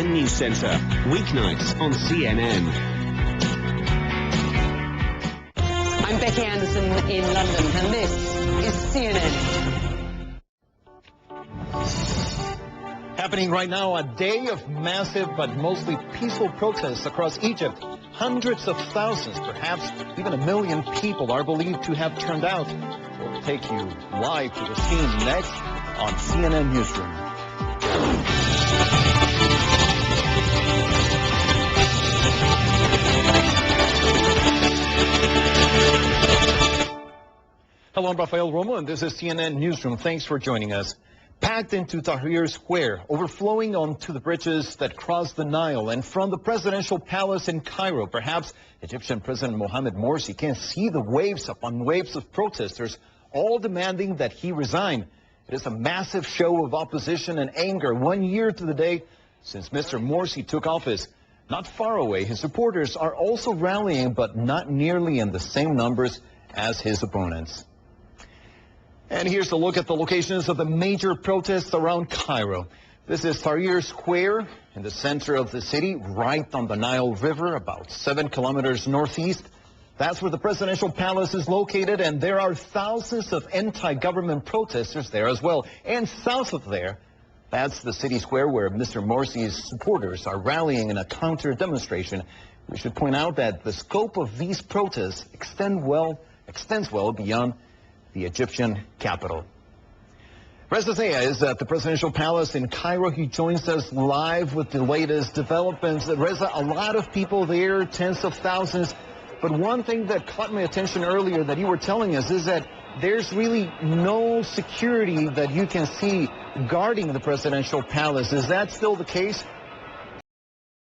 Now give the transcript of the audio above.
CNN News Center, weeknights on CNN. I'm Becky Anderson in London, and this is CNN. Happening right now, a day of massive but mostly peaceful protests across Egypt. Hundreds of thousands, perhaps even 1 million people are believed to have turned out. We'll take you live to the scene next on CNN Newsroom. Hello, I'm Rafael Romo, and this is CNN Newsroom. Thanks for joining us. Packed into Tahrir Square, overflowing onto the bridges that cross the Nile, and from the presidential palace in Cairo, perhaps Egyptian President Mohamed Morsi can see the waves upon waves of protesters, all demanding that he resign. It is a massive show of opposition and anger 1 year to the day since Mr. Morsi took office. Not far away, his supporters are also rallying, but not nearly in the same numbers as his opponents. And here's a look at the locations of the major protests around Cairo. This is Tahrir Square in the center of the city, right on the Nile River, about 7 kilometers northeast. That's where the presidential palace is located, and there are thousands of anti-government protesters there as well. And south of there, that's the city square where Mr. Morsi's supporters are rallying in a counter-demonstration. We should point out that the scope of these protests extends well beyond the Egyptian capital. Reza Zaya is at the presidential palace in Cairo. He joins us live with the latest developments. Reza, a lot of people there, tens of thousands. But one thing that caught my attention earlier that you were telling us is that there's really no security that you can see guarding the presidential palace. Is that still the case?